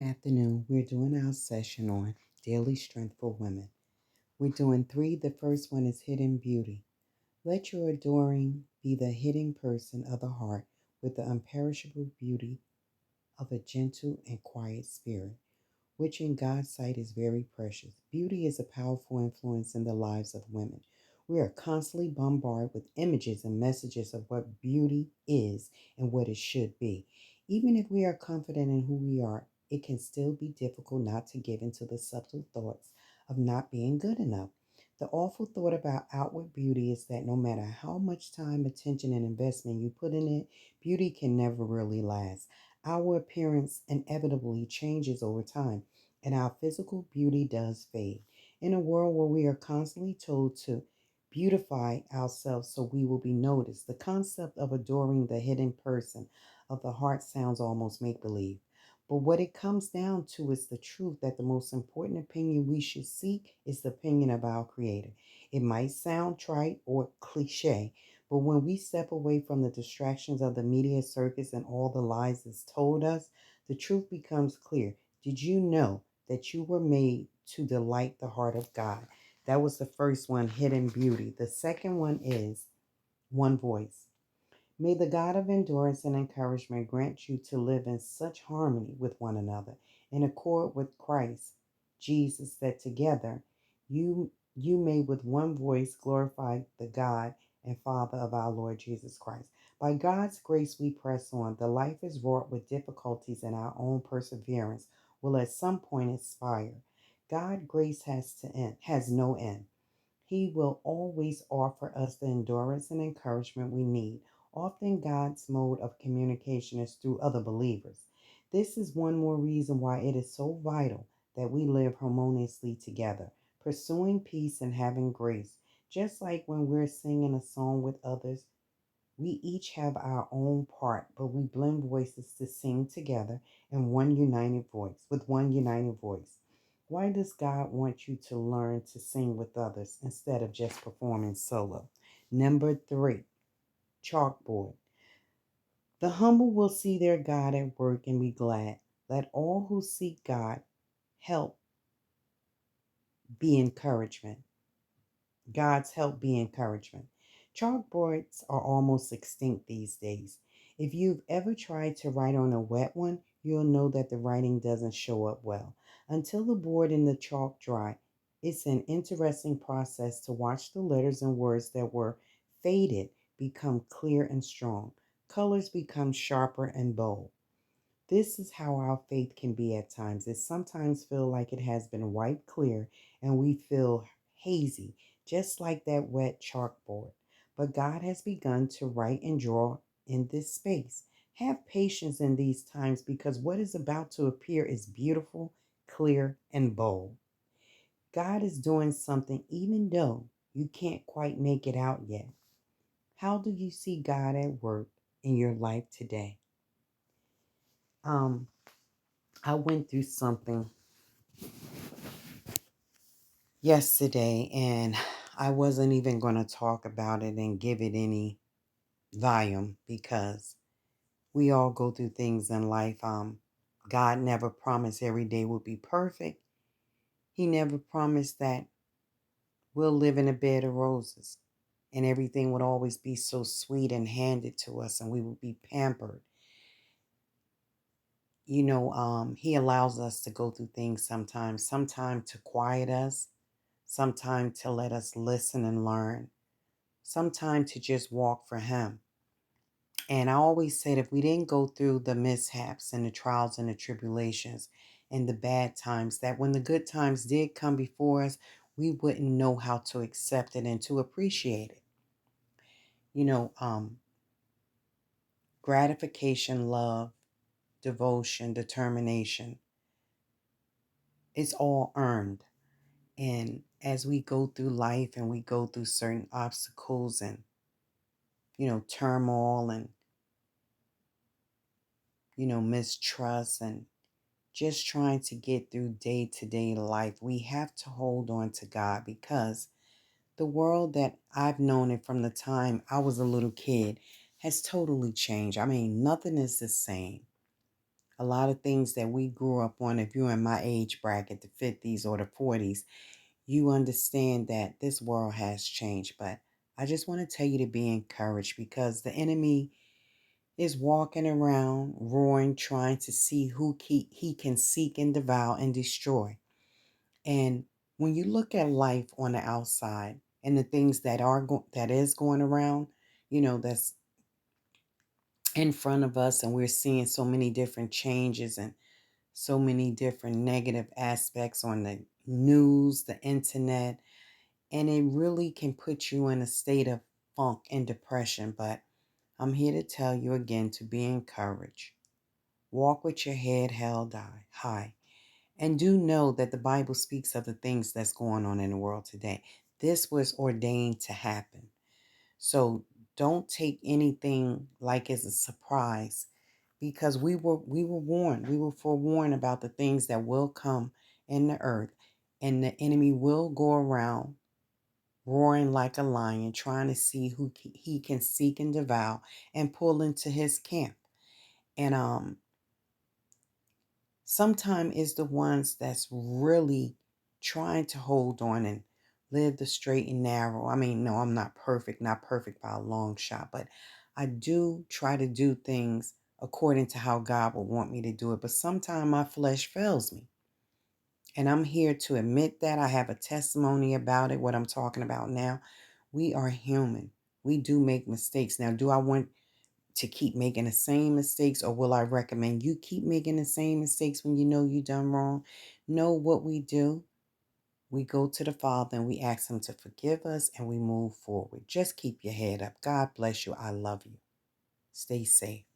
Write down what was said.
Afternoon, we're doing our session on daily strength for women. We're doing three. The first one is hidden beauty. Let your adoring be the hidden person of the heart with the imperishable beauty of a gentle and quiet spirit, which in God's sight is very precious. Beauty is a powerful influence in the lives of women. We are constantly bombarded with images and messages of what beauty is and what it should be. Even if we are confident in who we are, it can still be difficult not to give into the subtle thoughts of not being good enough. The awful thought about outward beauty is that no matter how much time, attention, and investment you put in it, beauty can never really last. Our appearance inevitably changes over time and our physical beauty does fade. In a world where we are constantly told to beautify ourselves so we will be noticed, the concept of adoring the hidden person of the heart sounds almost make believe. But what it comes down to is the truth that the most important opinion we should seek is the opinion of our Creator. It might sound trite or cliche, but when we step away from the distractions of the media circus and all the lies that's told us, the truth becomes clear. Did you know that you were made to delight the heart of God? That was the first one, hidden beauty. The second one is one voice. May the God of endurance and encouragement grant you to live in such harmony with one another, in accord with Christ Jesus, that together you may with one voice glorify the God and Father of our Lord Jesus Christ. By God's grace we press on. The life is wrought with difficulties and our own perseverance will at some point expire. God grace has no end. He will always offer us the endurance and encouragement we need. Often, God's mode of communication is through other believers. This is one more reason why it is so vital that we live harmoniously together, pursuing peace and having grace. Just like when we're singing a song with others, we each have our own part, but we blend voices to sing together in one united voice, with one united voice. Why does God want you to learn to sing with others instead of just performing solo? Number three, chalkboard. The humble will see their God at work and be glad. Let all who seek God help be encouragement. God's help be encouragement. Chalkboards are almost extinct these days. If you've ever tried to write on a wet one, you'll know that the writing doesn't show up well. Until the board and the chalk dry, it's an interesting process to watch the letters and words that were faded become clear and strong. Colors become sharper and bold. This is how our faith can be at times. It sometimes feels like it has been wiped clear and we feel hazy, just like that wet chalkboard. But God has begun to write and draw in this space. Have patience in these times because what is about to appear is beautiful, clear, and bold. God is doing something even though you can't quite make it out yet. How do you see God at work in your life today? Um, I went through something yesterday, and I wasn't even going to talk about it and give it any volume because we all go through things in life. God never promised every day would be perfect. He never promised that we'll live in a bed of roses and everything would always be so sweet and handed to us and we would be pampered. He allows us to go through things sometimes to quiet us, sometimes to let us listen and learn, sometimes to just walk for Him. And I always said if we didn't go through the mishaps and the trials and the tribulations and the bad times, that when the good times did come before us, we wouldn't know how to accept it and to appreciate it. You know, um, Gratification, love, devotion, determination, it's all earned. And as we go through life and we go through certain obstacles and, turmoil and, mistrust and just trying to get through day to day life, we have to hold on to God because the world that I've known it from the time I was a little kid has totally changed. I mean, nothing is the same. A lot of things that we grew up on, if you're in my age bracket, the 50s or the 40s, you understand that this world has changed. But I just want to tell you to be encouraged because the enemy is walking around roaring, trying to see who he can seek and devour and destroy. And when you look at life on the outside and the things that is going around, that's in front of us, and we're seeing so many different changes and so many different negative aspects on the news, the internet, and it really can put you in a state of funk and depression. But I'm here to tell you again to be encouraged. Walk with your head held high. And do know that the Bible speaks of the things that's going on in the world today. This was ordained to happen. So don't take anything like as a surprise because we were warned. We were forewarned about the things that will come in the earth. And the enemy will go around roaring like a lion, trying to see who he can seek and devour and pull into his camp. And sometimes it's the ones that's really trying to hold on and live the straight and narrow. I mean, no, I'm not perfect by a long shot, but I do try to do things according to how God would want me to do it. But sometimes my flesh fails me. And I'm here to admit that. I have a testimony about it, what I'm talking about now. We are human. We do make mistakes. Now, do I want to keep making the same mistakes, or will I recommend you keep making the same mistakes when you know you done wrong? No, what we do, we go to the Father and we ask him to forgive us and we move forward. Just keep your head up. God bless you. I love you. Stay safe.